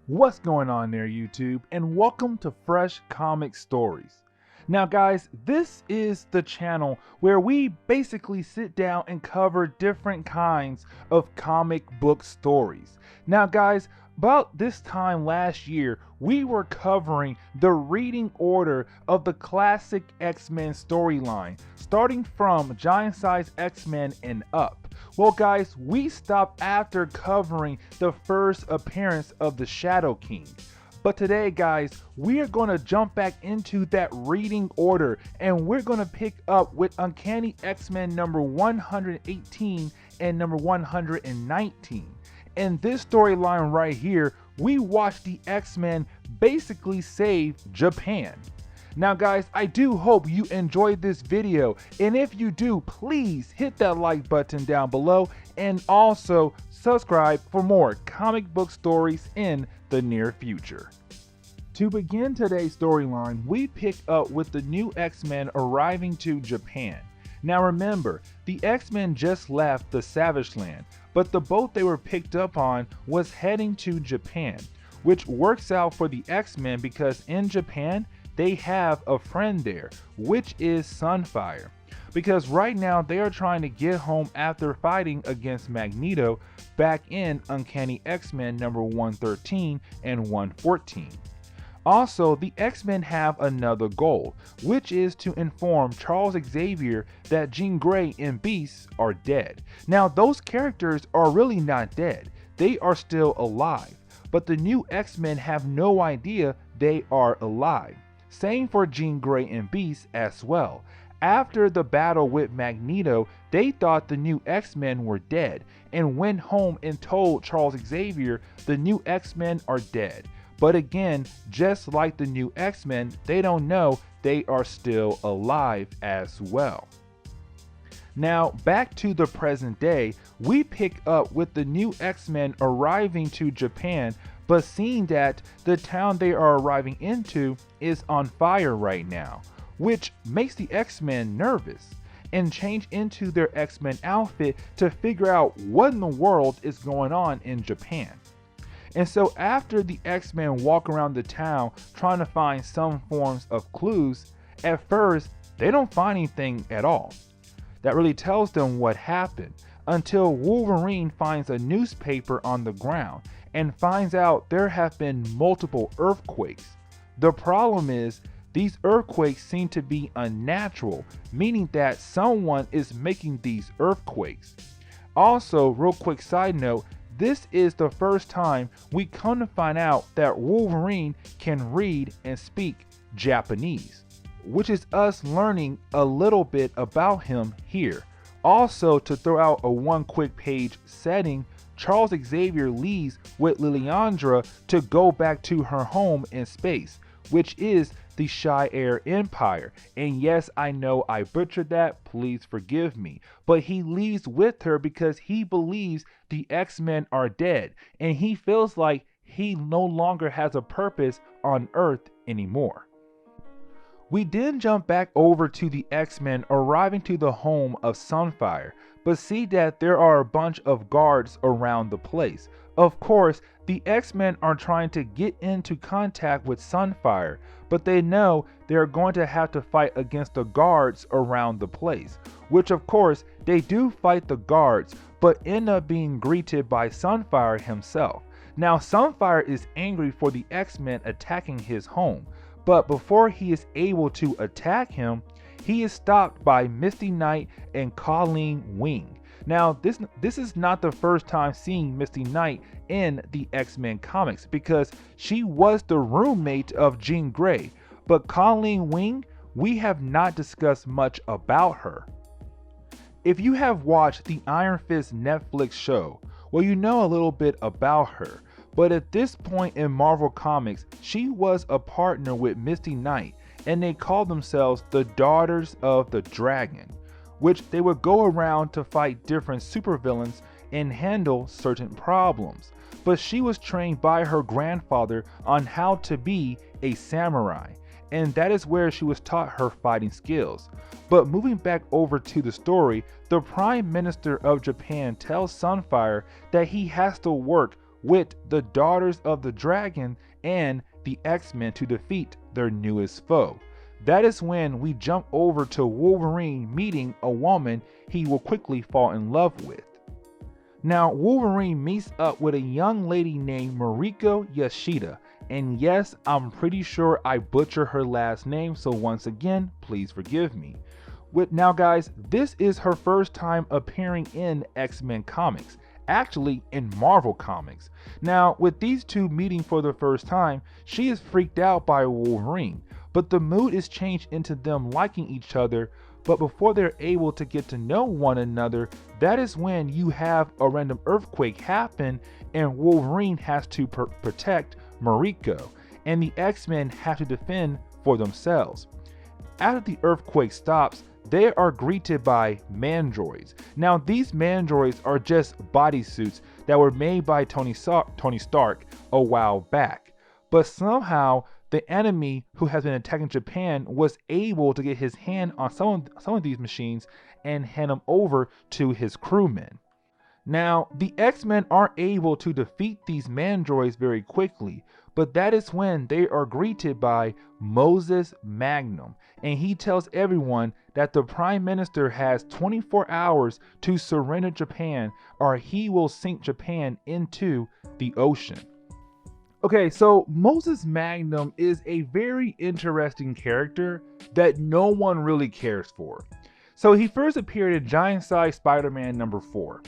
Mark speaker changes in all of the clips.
Speaker 1: What's going on there, YouTube? And welcome to Fresh Comic Stories. Now, guys, this is the channel where we basically sit down and cover different kinds of comic book stories. Now, guys, about this time last year, we were covering the reading order of the classic X-Men storyline, starting from Giant Size X-Men and up. Well, guys, we stopped after covering the first appearance of the Shadow King. But today, guys, we are going to jump back into that reading order and we're going to pick up with Uncanny X-Men number 118 and number 119. In this storyline right here, we watch the X-Men basically save Japan. Now, guys, I do hope you enjoyed this video, and if you do, please hit that like button down below and also subscribe for more comic book stories in the near future. To begin today's storyline, we pick up with the new X-Men arriving to Japan. Now remember, the X-Men just left the Savage Land, but the boat they were picked up on was heading to Japan, which works out for the X-Men because in Japan, they have a friend there, which is Sunfire. Because right now they are trying to get home after fighting against Magneto back in Uncanny X-Men number 113 and 114. Also, the X-Men have another goal, which is to inform Charles Xavier that Jean Grey and Beast are dead. Now, those characters are really not dead. They are still alive, but the new X-Men have no idea they are alive. Same for Jean Grey and Beast as well. After the battle with Magneto, they thought the new X-Men were dead and went home and told Charles Xavier the new X-Men are dead. But again, just like the new X-Men, they don't know they are still alive as well. Now, back to the present day, we pick up with the new X-Men arriving to Japan, but seeing that the town they are arriving into is on fire right now, which makes the X-Men nervous and change into their X-Men outfit to figure out what in the world is going on in Japan. And so after the X-Men walk around the town trying to find some forms of clues, at first they don't find anything at all that really tells them what happened, until Wolverine finds a newspaper on the ground and finds out there have been multiple earthquakes. The problem is these earthquakes seem to be unnatural, meaning that someone is making these earthquakes. Also, real quick side note, this is the first time we come to find out that Wolverine can read and speak Japanese, which is us learning a little bit about him here. Also, to throw out a one quick page setting, Charles Xavier leaves with Lilandra to go back to her home in space, which is the Shire Empire. And yes, I know I butchered that, please forgive me. But he leaves with her because he believes the X-Men are dead, and he feels like he no longer has a purpose on Earth anymore. We then jump back over to the X-Men arriving to the home of Sunfire, but see that there are a bunch of guards around the place. Of course, the X-Men are trying to get into contact with Sunfire, but they know they are going to have to fight against the guards around the place, which of course they do fight the guards, but end up being greeted by Sunfire himself. Now, Sunfire is angry for the X-Men attacking his home, but before he is able to attack him, he is stopped by Misty Knight and Colleen Wing. Now, this is not the first time seeing Misty Knight in the X-Men comics, because she was the roommate of Jean Grey, but Colleen Wing, we have not discussed much about her. If you have watched the Iron Fist Netflix show, well, you know a little bit about her. But at this point in Marvel Comics, she was a partner with Misty Knight, and they called themselves the Daughters of the Dragon, which they would go around to fight different supervillains and handle certain problems. But she was trained by her grandfather on how to be a samurai, and that is where she was taught her fighting skills. But moving back over to the story, the Prime Minister of Japan tells Sunfire that he has to work with the Daughters of the Dragon and the X-Men to defeat their newest foe. That is when we jump over to Wolverine meeting a woman he will quickly fall in love with. Now, Wolverine meets up with a young lady named Mariko Yashida, and yes, I'm pretty sure I butcher her last name, so once again, please forgive me. Now guys, this is her first time appearing in X-Men comics, actually in Marvel comics. Now, with these two meeting for the first time, she is freaked out by Wolverine, but the mood is changed into them liking each other. But before they're able to get to know one another, that is when you have a random earthquake happen and Wolverine has to protect Mariko, and the X-Men have to defend for themselves. After the earthquake stops, they are greeted by mandroids. Now, these mandroids are just bodysuits that were made by Tony Stark a while back, but somehow the enemy who has been attacking Japan was able to get his hand on some of these machines and hand them over to his crewmen. Now, the X-Men are able to defeat these mandroids very quickly, but that is when they are greeted by Moses Magnum, and he tells everyone that the Prime Minister has 24 hours to surrender Japan or he will sink Japan into the ocean. Okay, so Moses Magnum is a very interesting character that no one really cares for. So he first appeared in Giant Size Spider-Man number 4,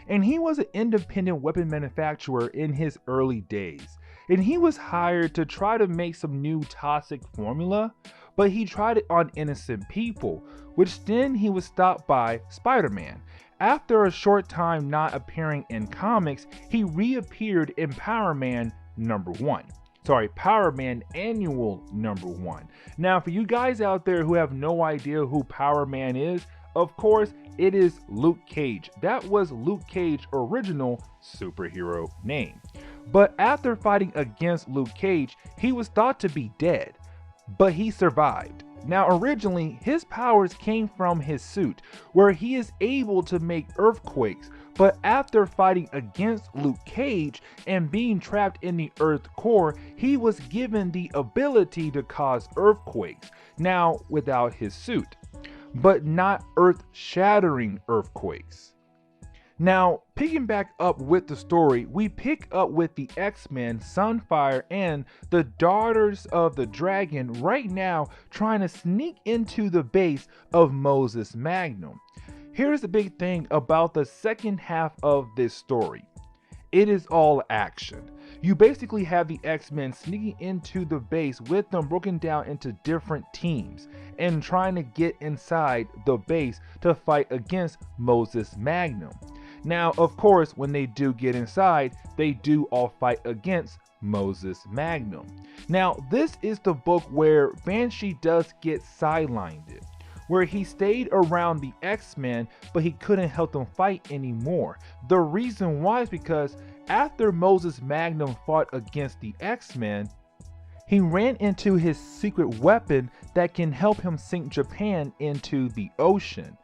Speaker 1: and he was an independent weapon manufacturer in his early days. And he was hired to try to make some new toxic formula, but he tried it on innocent people, which then he was stopped by Spider-Man. After a short time not appearing in comics, he reappeared in Power Man Annual number 1. Now, for you guys out there who have no idea who Power Man is, of course, it is Luke Cage. That was Luke Cage's original superhero name. But after fighting against Luke Cage, he was thought to be dead, but he survived. Now, originally, his powers came from his suit, where he is able to make earthquakes, but after fighting against Luke Cage and being trapped in the Earth core, he was given the ability to cause earthquakes, now without his suit, but not earth-shattering earthquakes. Now, picking back up with the story, we pick up with the X-Men, Sunfire, and the Daughters of the Dragon right now trying to sneak into the base of Moses Magnum. Here's the big thing about the second half of this story. It is all action. You basically have the X-Men sneaking into the base with them broken down into different teams and trying to get inside the base to fight against Moses Magnum. Now, of course, when they do get inside, they do all fight against Moses Magnum. Now, this is the book where Banshee does get sidelined, where he stayed around the X-Men, but he couldn't help them fight anymore. The reason why is because after Moses Magnum fought against the X-Men, he ran into his secret weapon that can help him sink Japan into the ocean.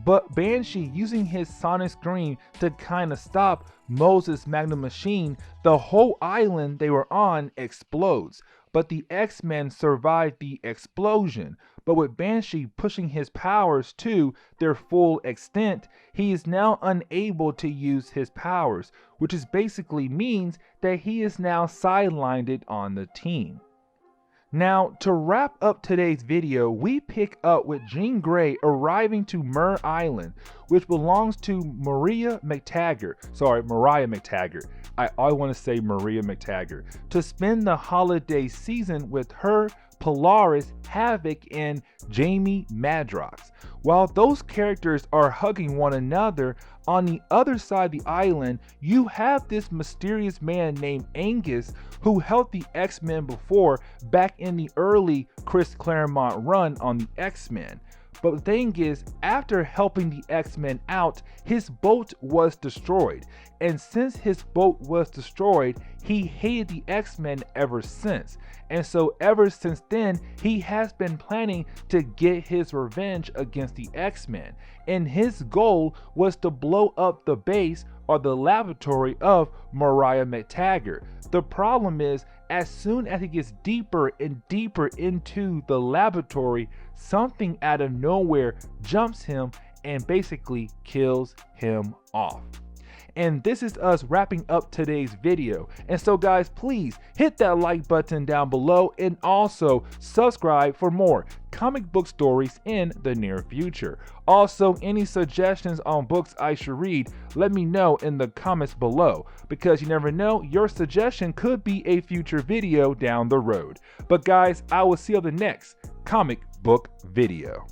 Speaker 1: But Banshee, using his sonic scream to kind of stop Moses Magnum machine, the whole island they were on explodes. But the X-Men survived the explosion. But with Banshee pushing his powers to their full extent, he is now unable to use his powers, which is basically means that he is now sidelined on the team. Now, to wrap up today's video, we pick up with Jean Grey arriving to Mer Island, which belongs to Mariah McTaggart. I always want to say Maria McTaggart, to spend the holiday season with her, Polaris, Havoc, and Jamie Madrox. While those characters are hugging one another, on the other side of the island, you have this mysterious man named Angus who helped the X-Men before, back in the early Chris Claremont run on the X-Men. But the thing is, after helping the X-Men out, his boat was destroyed. And since his boat was destroyed, he hated the X-Men ever since. And so ever since then, he has been planning to get his revenge against the X-Men. And his goal was to blow up the base, or the laboratory of Mariah McTaggart. The problem is, as soon as he gets deeper and deeper into the laboratory, something out of nowhere jumps him and basically kills him off. And this is us wrapping up today's video. And so guys, please hit that like button down below and also subscribe for more comic book stories in the near future. Also, any suggestions on books I should read, let me know in the comments below, because you never know, your suggestion could be a future video down the road. But guys, I will see you on the next comic book video.